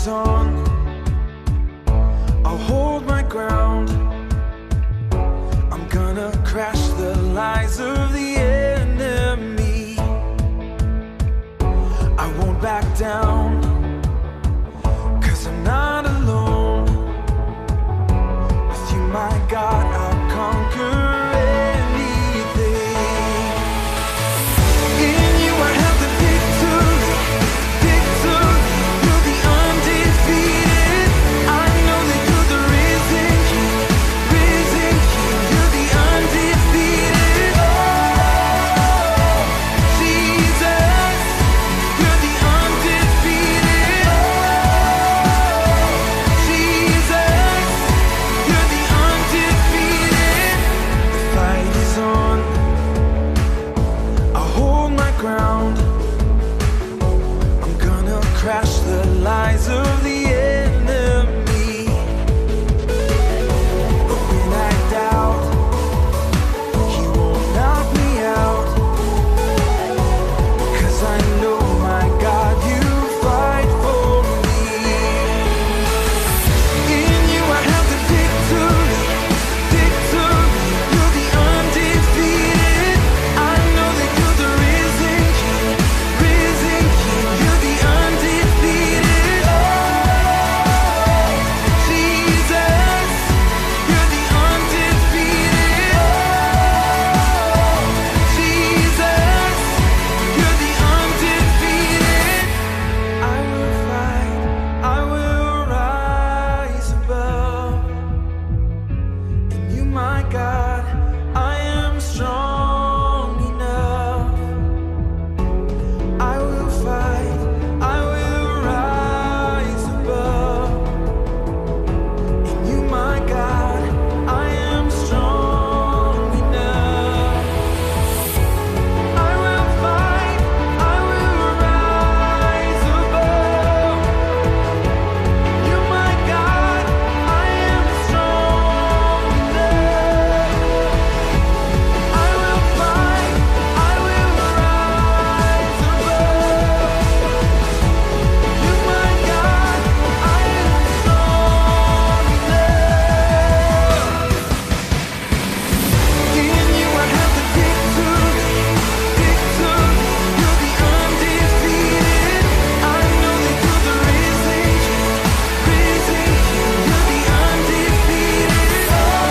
is on, I'll hold my ground. I'm gonna crash the lies of the enemy. I won't back down, 'cause I'm not alone. With you, my God, I'll conquer anything. In you I have the victory, victory. You're the undefeated. I know that you're the risen King, risen King. You're the undefeated. Oh, Jesus, you're the undefeated. Oh, Jesus, you're the undefeated. The fight is on, I'll hold my ground. I'm gonna crash the lies of the enemy. But when I doubt, he won't knock me out. 'Cause I know, my God, you fight for me. In you I have the victory, victory. You're the undefeated. I know that you're the risen King, risen King. You're the undefeated. Oh, Jesus, you're the undefeated. Oh, Jesus, you're the undefeated. I will fight, I will rise above. In you, my God, I am strong enough. I will fight, I will rise above. In you, my God, I am strong enough. I will fight, I will rise above. In you, my God, I am strong enough. I will fight, I will rise above. You, my God, I am strong enough. In you I have the victory, victory. You're the undefeated. I know that you're the risen King, risen King. You're the undefeated. Oh,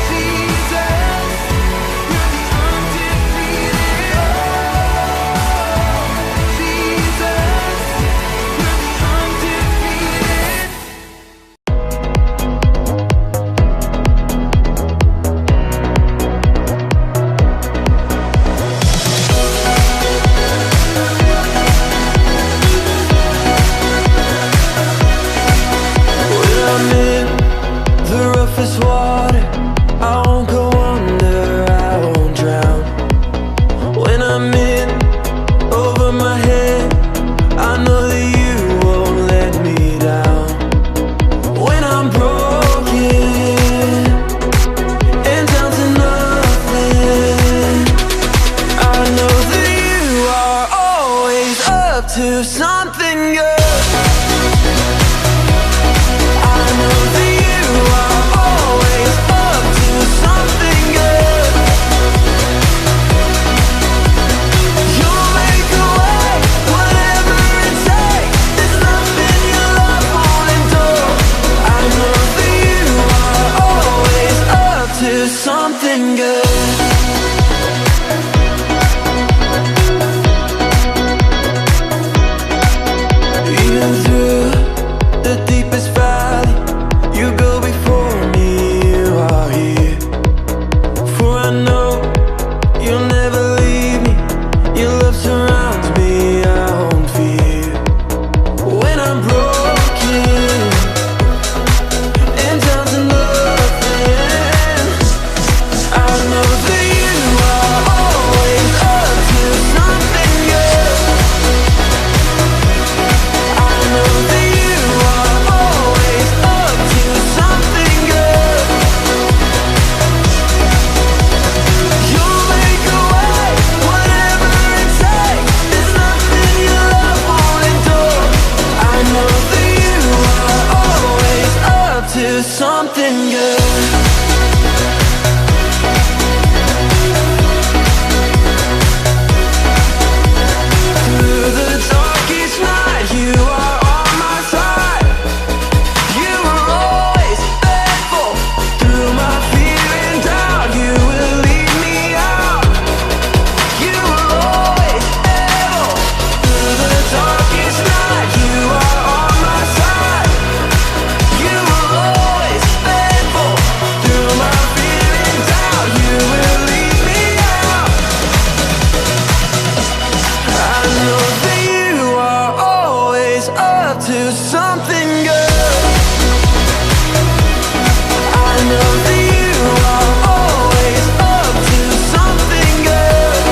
Jesus, you're the undefeated. Oh, Jesus, you're the undefeated. When I'm in the roughest water, I won't go under, I won't drown. When I'm in over my head, I know that you won't let me down. When I'm broken and down to nothing, I know that you are always up to something good. I know that you are always up to something good. You'll make a way, whatever it takes. There's nothing your love won't endure. I know that you are always up to something good. Even through the deepest valley, you go before me, you are here. For I know you'll never leave me. Your love surrounds me, I won't fear. When I'm broken and down to nothing, I know to something good. Through the darkest night, you are on my side. You were always faithful. Through my fear and doubt, you will lead me out. You were always able. Through the darkest night, you are on my side. You were always faithful. Through my fear and doubt, you will lead me out. I know that you are always up to something good. I know that you are always up to something good.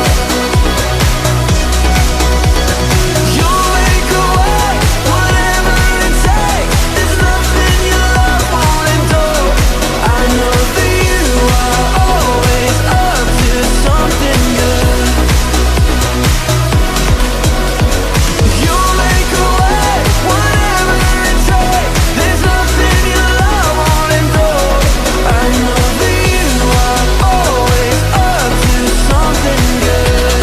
You'll make a way, whatever it takes. There's nothing your love won't endure. I know that you are always up to something good. You'll make a way, whatever it takes. There's nothing your love won't endure. I know that you are always up to something good.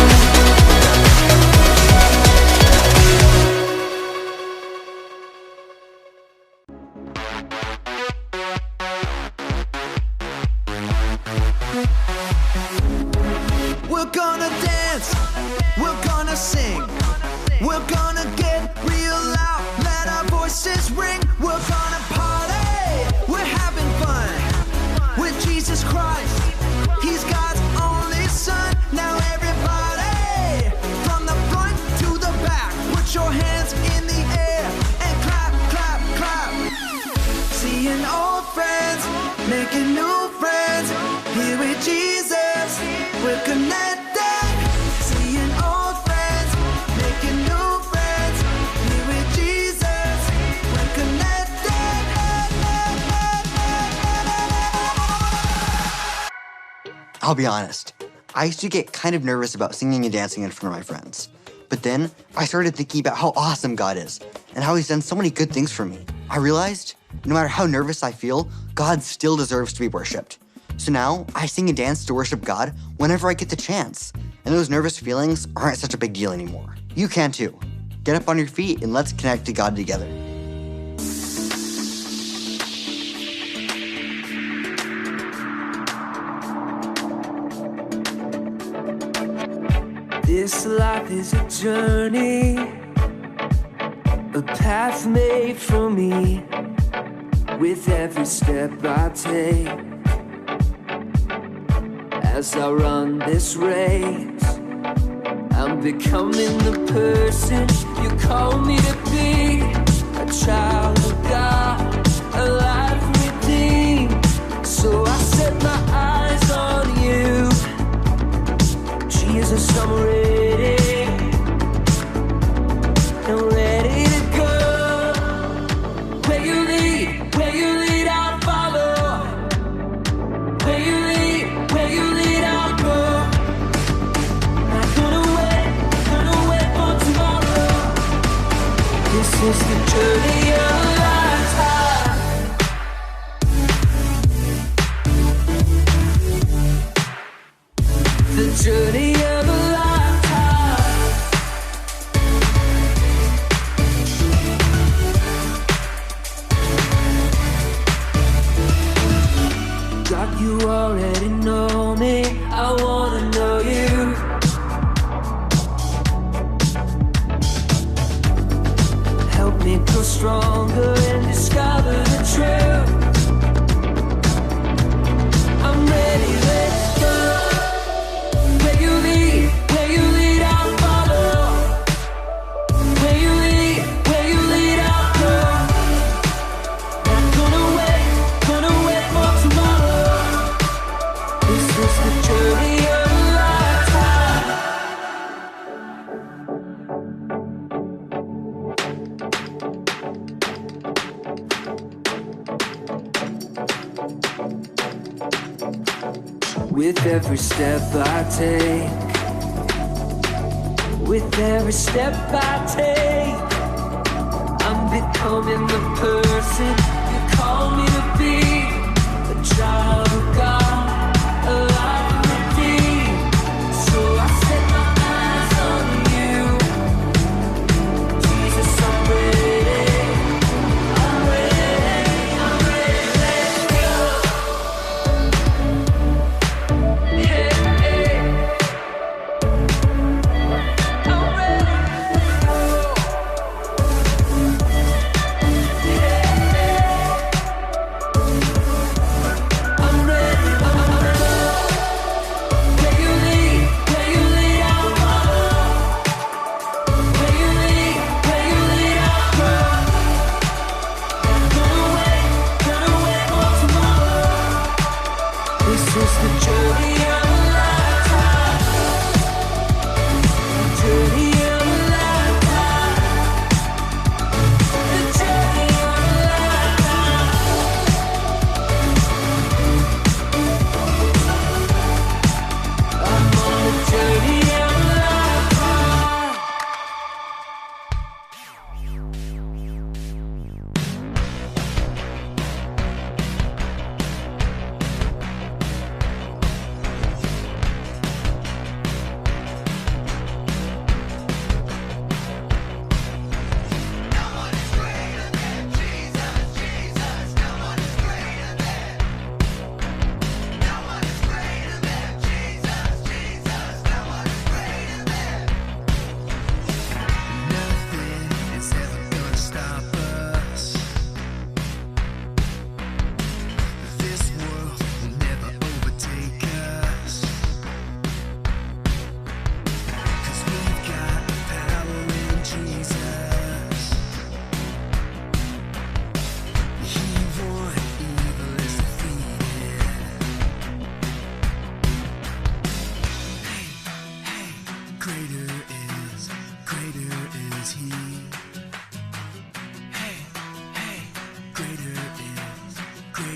We're gonna dance, we're gonna sing, we're gonna get real loud, let our voices ring. We're gonna party, we're having fun with Jesus Christ. He's God's only son. Now everybody, from the front to the back, put your hands in the air and clap, clap, clap. Seeing old friends, making new friends, here with Jesus, we're connected. Seeing old friends, making new friends, here with Jesus, we're connected. I'll be honest, I used to get kind of nervous about singing and dancing in front of my friends. But then I started thinking about how awesome God is and how He's done so many good things for me. I realized no matter how nervous I feel, God still deserves to be worshiped. So now I sing and dance to worship God whenever I get the chance. And those nervous feelings aren't such a big deal anymore. You can too. Get up on your feet and let's connect to God together. This life is a journey, a path made for me. With every step I take, as I run this race, I'm becoming the person you call me to be. A child of God, a life redeemed. So I set my eyes on you, Jesus, I'm ready, I'm ready to go. Where you lead, I'll follow. Where you lead, I'll go. Not gonna wait for tomorrow. This is the journey of a lifetime. The journey of a lifetime. God, you already know me. I wanna know you. Help me grow stronger and discover the truth. I'm ready, let's go. Where you lead, I'll follow. Where you lead, I'll go. Not gonna wait for tomorrow. This is the journey of a lifetime. With every step I take, with every step I take, I'm becoming the person you call me to be.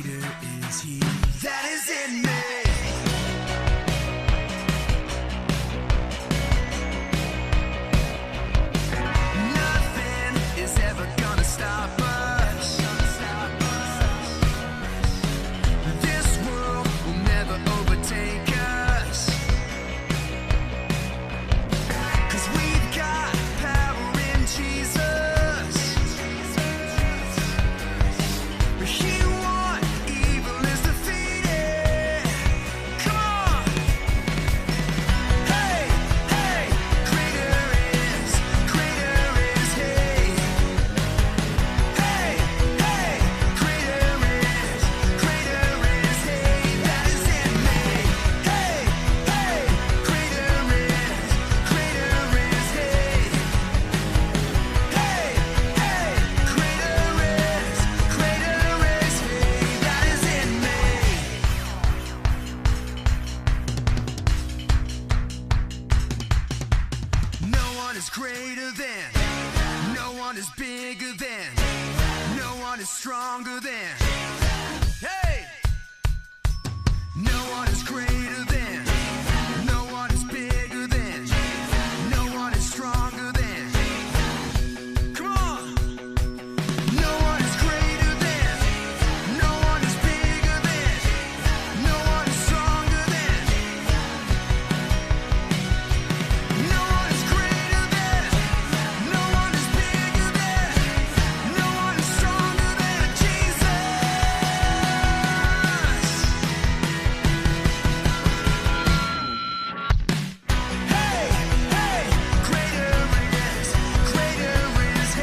greater is he that is in me. Nothing is ever gonna stop us. This world will never overtake us. 'Cause we've got power in Jesus. He won, evil is defeated. Come on. Hey, hey, greater is he. Hey, hey, greater is he that is in me. Hey, hey, greater is he. Hey, hey, greater is he that is in me. No one is greater than, no one is bigger than, no one is stronger than. Hey! No one is greater than, no one is bigger than, no one is stronger than. Come on! No one is greater than, no one is bigger than, no one is stronger than. No one is greater than, no one is bigger than, no one is stronger than Jesus. Hey, hey, greater is he.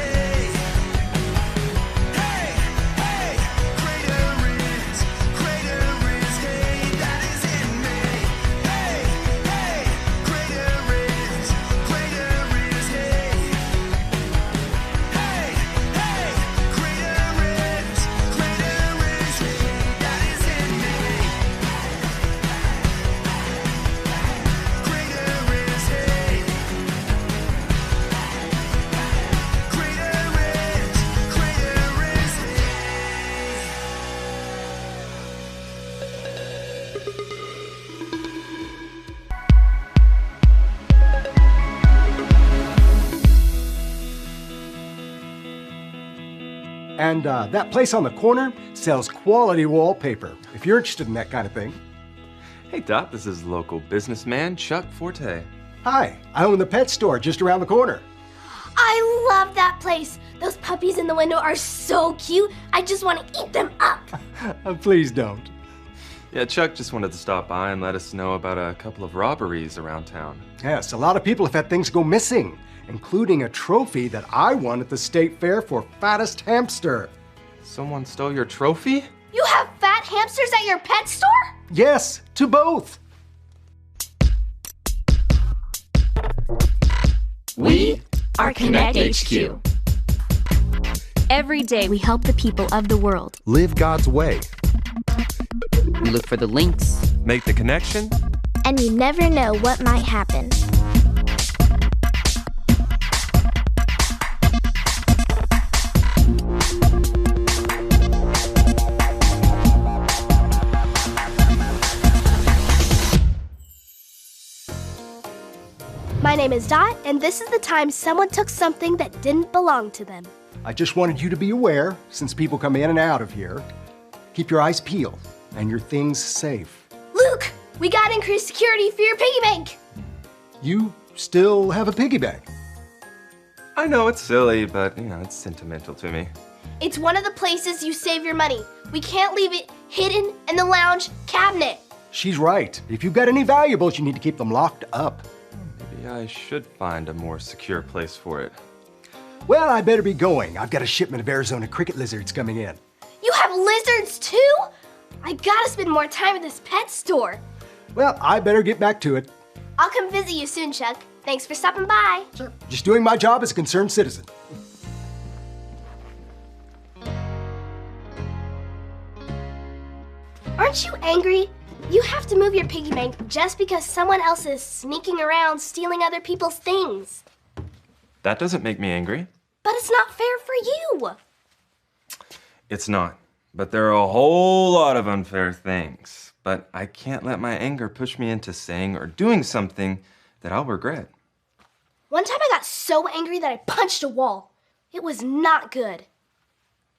Hey, hey, greater is he that is in me. Hey, hey, greater is he. Hey, hey, greater is he that is in me. Greater is he. Greater is he. And that place on the corner sells quality wallpaper, if you're interested in that kind of thing. Hey Dot, this is local businessman Chuck Forte. Hi, I own the pet store just around the corner. I love that place. Those puppies in the window are so cute. I just want to eat them up. Please don't. Yeah, Chuck just wanted to stop by and let us know about a couple of robberies around town. Yes, a lot of people have had things go missing, including a trophy that I won at the state fair for fattest hamster. Someone stole your trophy? You have fat hamsters at your pet store? Yes, to both. We are Connect HQ. Every day we help the people of the world. Live God's way. We look for the links. Make the connection? And you never know what might happen. My name is Dot, and this is the time someone took something that didn't belong to them. I just wanted you to be aware, since people come in and out of here. Keep your eyes peeled and your things safe. Luke, we got increased security for your piggy bank. You still have a piggy bank. I know it's silly, but it's sentimental to me. It's one of the places you save your money. We can't leave it hidden in the lounge cabinet. She's right. If you've got any valuables, you need to keep them locked up. Maybe I should find a more secure place for it. Well, I better be going. I've got a shipment of Arizona cricket lizards coming in. You have lizards too? I gotta spend more time at this pet store. Well, I better get back to it. I'll come visit you soon, Chuck. Thanks for stopping by. Just doing my job as a concerned citizen. Aren't you angry? You have to move your piggy bank just because someone else is sneaking around stealing other people's things. That doesn't make me angry. But it's not fair for you. It's not. But there are a whole lot of unfair things. But I can't let my anger push me into saying or doing something that I'll regret. One time I got so angry that I punched a wall. It was not good.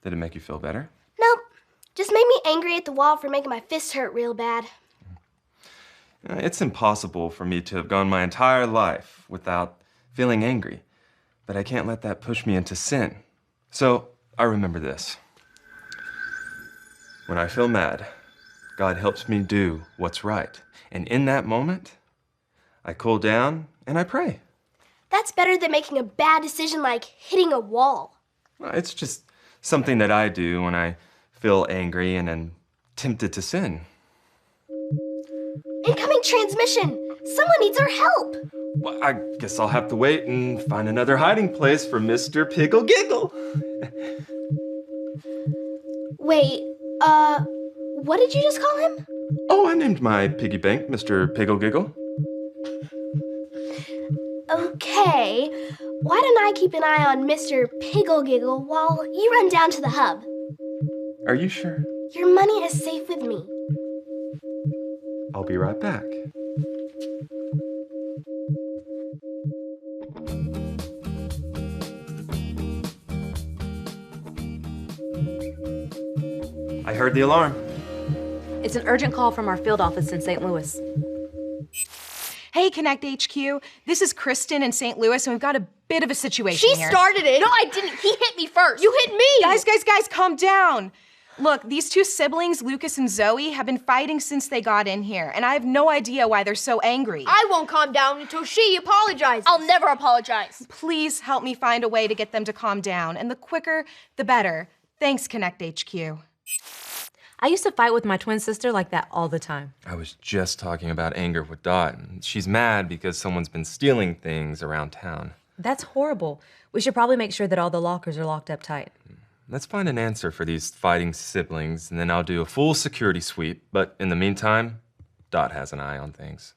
Did it make you feel better? Nope. Just made me angry at the wall for making my fists hurt real bad. It's impossible for me to have gone my entire life without feeling angry. But I can't let that push me into sin. So I remember this. When I feel mad, God helps me do what's right. And in that moment, I cool down and I pray. That's better than making a bad decision like hitting a wall. It's just something that I do when I feel angry and am tempted to sin. Incoming transmission! Someone needs our help! Well, I guess I'll have to wait and find another hiding place for Mr. Piggle Giggle. Wait, what did you just call him? Oh, I named my piggy bank Mr. Piggle Giggle. Okay, why don't I keep an eye on Mr. Piggle Giggle while you run down to the hub? Are you sure? Your money is safe with me. I'll be right back. I heard the alarm. It's an urgent call from our field office in St. Louis. Hey, Connect HQ. This is Kristen in St. Louis, and we've got a bit of a situation She here. started it. No, I didn't. He hit me first. You hit me. Guys, calm down. Look, these two siblings, Lucas and Zoe, have been fighting since they got in here, and I have no idea why they're so angry. I won't calm down until she apologizes. I'll never apologize. Please help me find a way to get them to calm down, and the quicker, the better. Thanks, Connect HQ. I used to fight with my twin sister like that all the time. I was just talking about anger with Dot. She's mad because someone's been stealing things around town. That's horrible. We should probably make sure that all the lockers are locked up tight. Let's find an answer for these fighting siblings, and then I'll do a full security sweep. But in the meantime, Dot has an eye on things.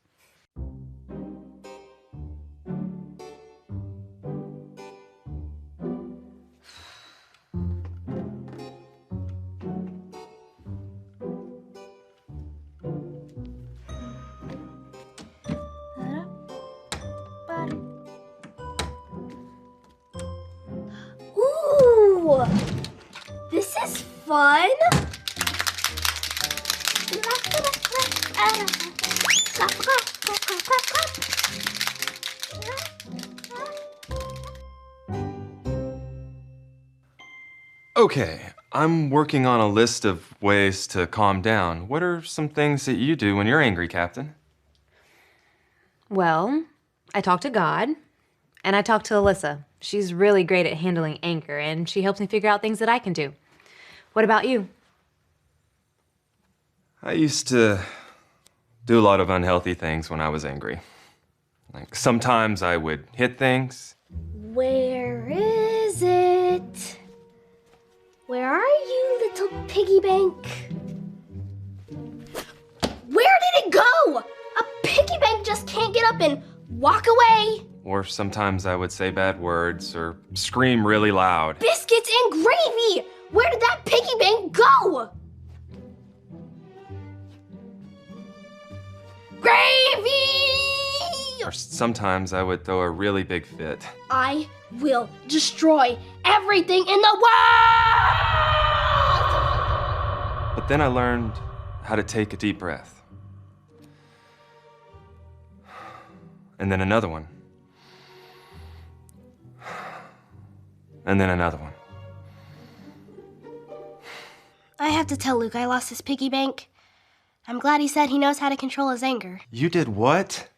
Ooh! This is fun! Okay, I'm working on a list of ways to calm down. What are some things that you do when you're angry, Captain? Well, I talk to God, and I talk to Alyssa. She's really great at handling anger, and she helps me figure out things that I can do. What about you? I used to do a lot of unhealthy things when I was angry. Like sometimes I would hit things. Where is it? Where are you, little piggy bank? Where did it go? A piggy bank just can't get up and walk away. Or sometimes I would say bad words or scream really loud. Biscuits and gravy! Where did that piggy bank go? Gravy! Or sometimes I would throw a really big fit. I will destroy everything in the world! But then I learned how to take a deep breath. And then another one. And then another one. I have to tell Luke I lost his piggy bank. I'm glad he said he knows how to control his anger. You did what?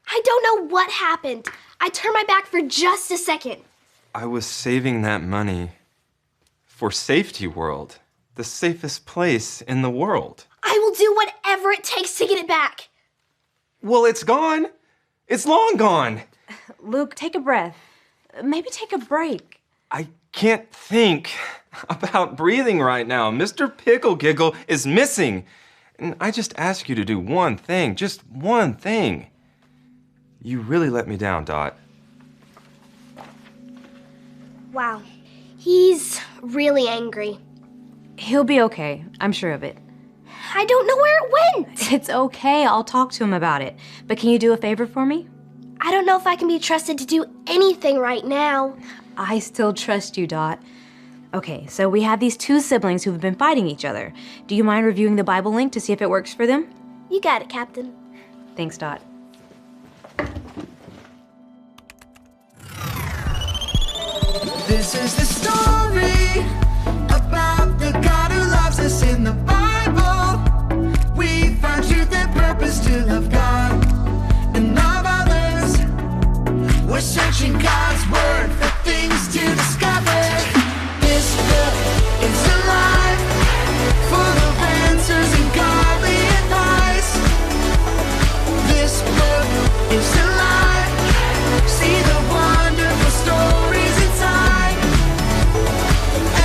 I don't know what happened. I turned my back for just a second. I was saving that money for Safety World, the safest place in the world. I will do whatever it takes to get it back. Well, it's gone. It's long gone. Luke, take a breath. Maybe take a break. I can't think about breathing right now. Mr. Pickle Giggle is missing. And I just ask you to do one thing, just one thing. You really let me down, Dot. Wow, he's really angry. He'll be okay. I'm sure of it. I don't know where it went. It's okay. I'll talk to him about it. But can you do a favor for me? I don't know if I can be trusted to do anything right now. I still trust you, Dot. Okay, so we have these two siblings who've been fighting each other. Do you mind reviewing the Bible link to see if it works for them? You got it, Captain. Thanks, Dot. This is the story about the God who loves us in the Bible. We find truth and purpose to love God and love others. We're searching God's word for things to discover. This book is alive, full of answers and godly advice. This book is alive. See the wonderful stories inside.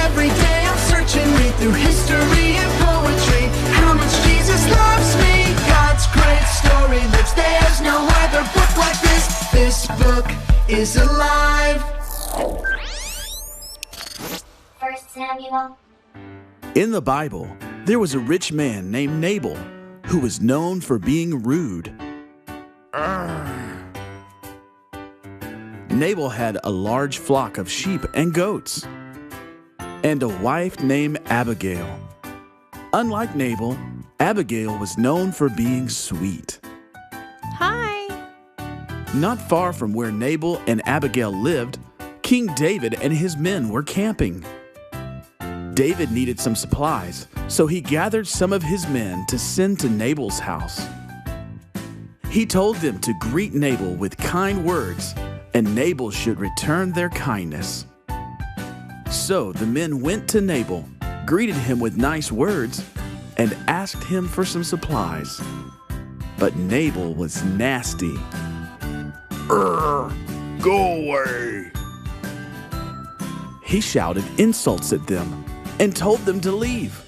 Every day I'm searching, read through history and poetry. How much Jesus loves me. God's great story lives. There's no other book like this. This book is alive. 1 Samuel. In the Bible, there was a rich man named Nabal who was known for being rude. Nabal had a large flock of sheep and goats, and a wife named Abigail. Unlike Nabal, Abigail was known for being sweet. Hi. Not far from where Nabal and Abigail lived, King David and his men were camping. David needed some supplies, so he gathered some of his men to send to Nabal's house. He told them to greet Nabal with kind words, and Nabal should return their kindness. So the men went to Nabal, greeted him with nice words, and asked him for some supplies. But Nabal was nasty. Go away! He shouted insults at them and told them to leave.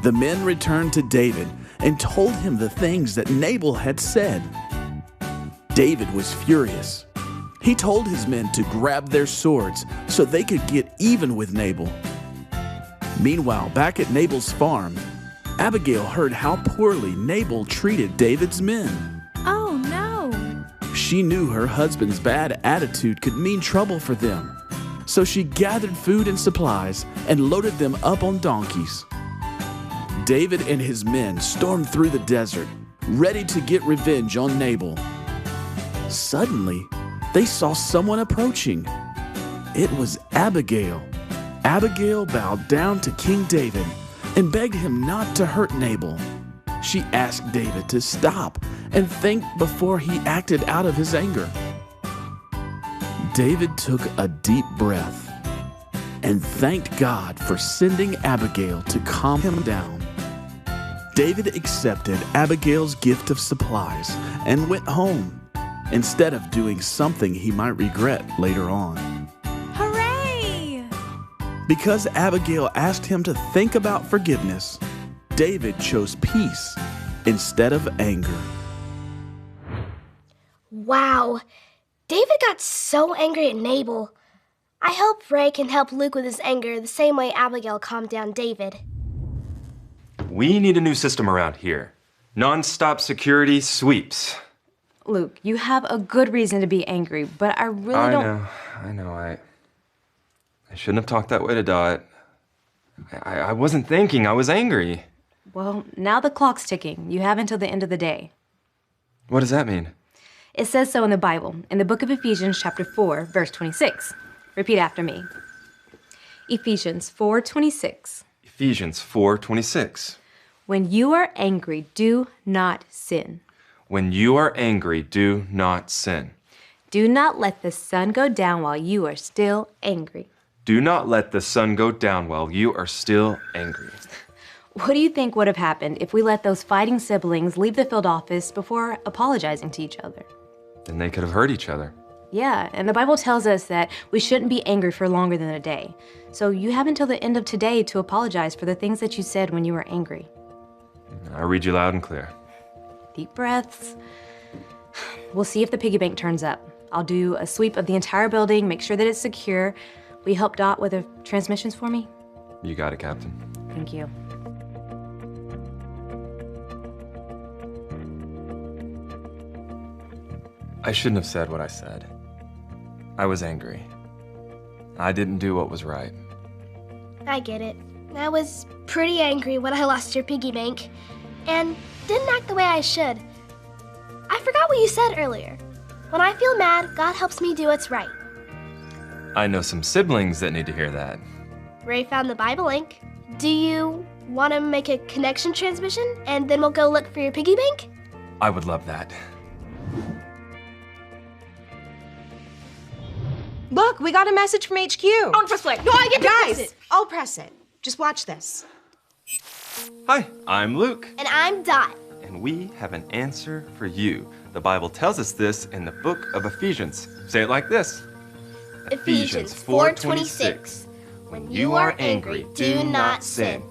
The men returned to David and told him the things that Nabal had said. David was furious. He told his men to grab their swords so they could get even with Nabal. Meanwhile, back at Nabal's farm, Abigail heard how poorly Nabal treated David's men. Oh, no. She knew her husband's bad attitude could mean trouble for them, so she gathered food and supplies and loaded them up on donkeys. David and his men stormed through the desert, ready to get revenge on Nabal. Suddenly, they saw someone approaching. It was Abigail. Abigail bowed down to King David and begged him not to hurt Nabal. She asked David to stop and think before he acted out of his anger. David took a deep breath and thanked God for sending Abigail to calm him down. David accepted Abigail's gift of supplies and went home, instead of doing something he might regret later on. Hooray! Because Abigail asked him to think about forgiveness, David chose peace instead of anger. Wow. David got so angry at Nabal. I hope Ray can help Luke with his anger the same way Abigail calmed down David. We need a new system around here. Non-stop security sweeps. Luke, you have a good reason to be angry, but I really don't... I know. I shouldn't have talked that way to Dot. I wasn't thinking. I was angry. Well, now the clock's ticking. You have until the end of the day. What does that mean? It says so in the Bible, in the book of Ephesians chapter 4, verse 26. Repeat after me. Ephesians 4:26. Ephesians 4:26. When you are angry, do not sin. When you are angry, do not sin. Do not let the sun go down while you are still angry. Do not let the sun go down while you are still angry. What do you think would have happened if we let those fighting siblings leave the field office before apologizing to each other? Then they could have hurt each other. Yeah, and the Bible tells us that we shouldn't be angry for longer than a day. So you have until the end of today to apologize for the things that you said when you were angry. I read you loud and clear. Deep breaths. We'll see if the piggy bank turns up. I'll do a sweep of the entire building, make sure that it's secure. Will you help Dot with the transmissions for me? You got it, Captain. Thank you. I shouldn't have said what I said. I was angry. I didn't do what was right. I get it. I was pretty angry when I lost your piggy bank and didn't act the way I should. I forgot what you said earlier. When I feel mad, God helps me do what's right. I know some siblings that need to hear that. Ray found the Bible link. Do you want to make a connection transmission and then we'll go look for your piggy bank? I would love that. Look, we got a message from HQ. Don't press play. No, I get to press Guys, it. I'll press it. Just watch this. Hi, I'm Luke, And I'm Dot. and we have an answer for you. The Bible tells us this in the book of Ephesians. Say it like this. Ephesians 4:26. When you are angry, do not sin.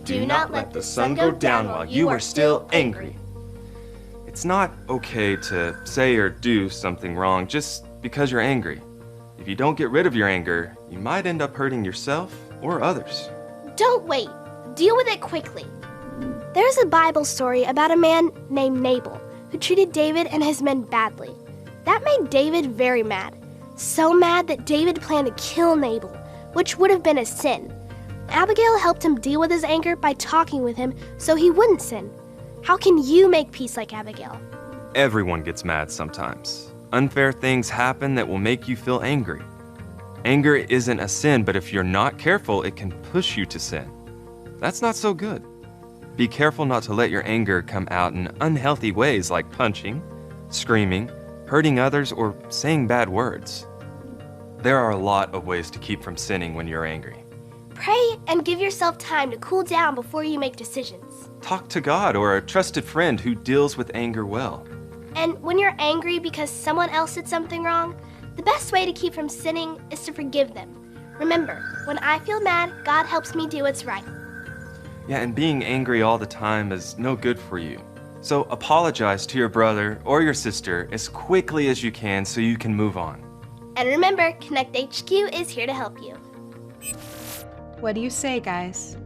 Do not let the sun go down while you are still angry. It's not okay to say or do something wrong just because you're angry. If you don't get rid of your anger, you might end up hurting yourself or others. Don't wait. Deal with it quickly. There's a Bible story about a man named Nabal who treated David and his men badly. That made David very mad. So mad that David planned to kill Nabal, which would have been a sin. Abigail helped him deal with his anger by talking with him so he wouldn't sin. How can you make peace like Abigail? Everyone gets mad sometimes. Unfair things happen that will make you feel angry. Anger isn't a sin, but if you're not careful, it can push you to sin. That's not so good. Be careful not to let your anger come out in unhealthy ways like punching, screaming, hurting others, or saying bad words. There are a lot of ways to keep from sinning when you're angry. Pray and give yourself time to cool down before you make decisions. Talk to God or a trusted friend who deals with anger well. And when you're angry because someone else did something wrong, the best way to keep from sinning is to forgive them. Remember, when I feel mad, God helps me do what's right. Yeah, and being angry all the time is no good for you. So apologize to your brother or your sister as quickly as you can so you can move on. And remember, Connect HQ is here to help you. What do you say, guys?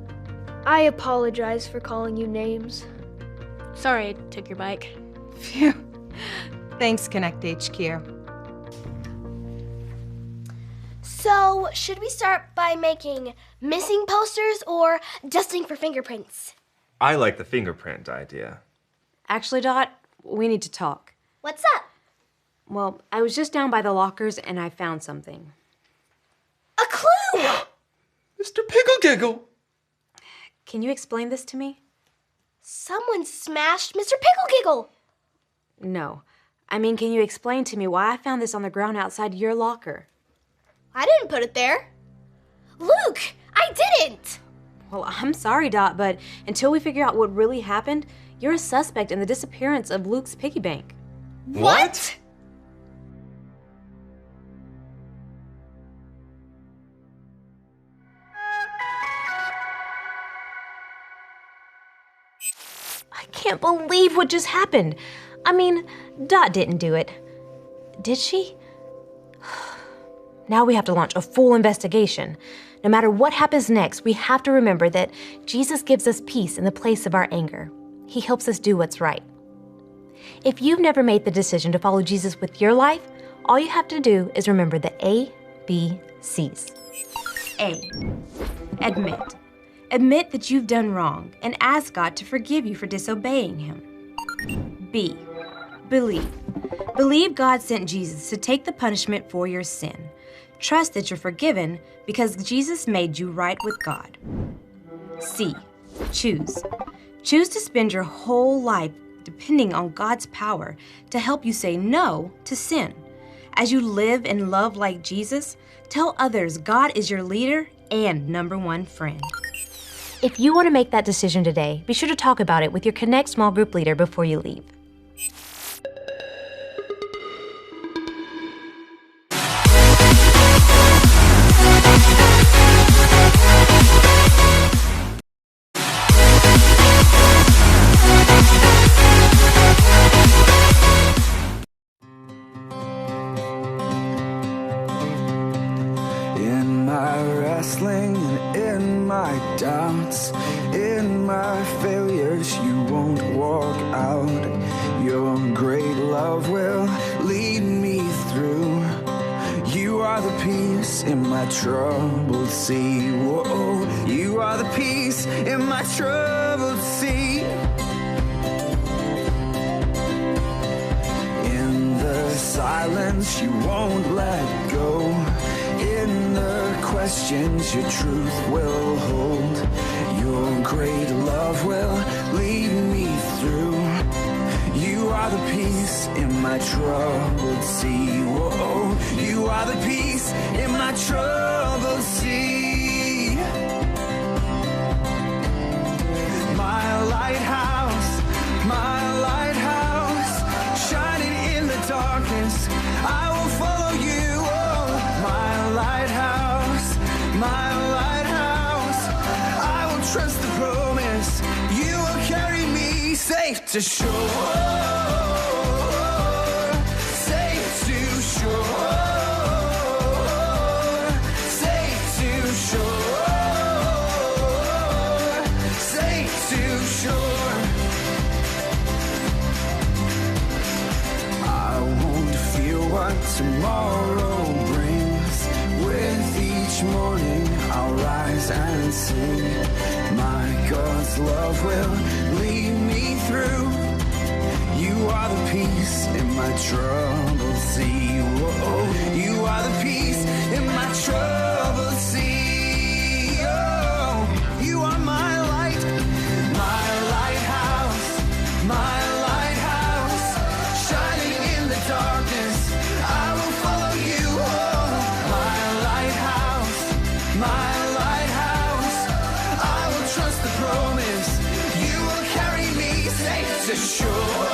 I apologize for calling you names. Sorry I took your bike. Phew. Thanks, Connect HQ. So, should we start by making missing posters or dusting for fingerprints? I like the fingerprint idea. Actually, Dot, we need to talk. What's up? Well, I was just down by the lockers and I found something. A clue! Mr. Pickle Giggle! Can you explain this to me? Someone smashed Mr. Pickle Giggle! No. I mean, can you explain to me why I found this on the ground outside your locker? I didn't put it there. Luke, I didn't! Well, I'm sorry, Dot, but until we figure out what really happened, you're a suspect in the disappearance of Luke's piggy bank. What? I can't believe what just happened. I mean, Dot didn't do it. Did she? Now we have to launch a full investigation. No matter what happens next, we have to remember that Jesus gives us peace in the place of our anger. He helps us do what's right. If you've never made the decision to follow Jesus with your life, all you have to do is remember the ABCs. A. Admit. Admit that you've done wrong and ask God to forgive you for disobeying Him. B. Believe. Believe God sent Jesus to take the punishment for your sin. Trust that you're forgiven because Jesus made you right with God. C. Choose. Choose to spend your whole life depending on God's power to help you say no to sin. As you live and love like Jesus, tell others God is your leader and number one friend. If you want to make that decision today, be sure to talk about it with your Connect small group leader before you leave. In my wrestling and in my doubts, darkness you won't walk out. Your great love will lead me through. You are the peace in my troubled sea. Whoa, you are the peace in my troubled sea. In the silence you won't let go. In the questions your truth will hold. Your great love will lead me through. You are the peace in my troubled sea. Whoa, you are the peace in my troubled sea. My lighthouse, shining in the darkness, I will follow you. Oh, my lighthouse, I will trust the promise. You will carry me safe to shore. Safe to shore. Safe to shore. Safe to shore. I won't fear what tomorrow brings. With each morning I'll rise and sing. My God's love will lead me through. You are the peace in my troubled sea. Whoa, you are the peace in my troubled sea. Oh, you are my light, my lighthouse, shining in the darkness. I will follow you. Oh, my lighthouse, I will trust the promise. You will carry me safe to shore.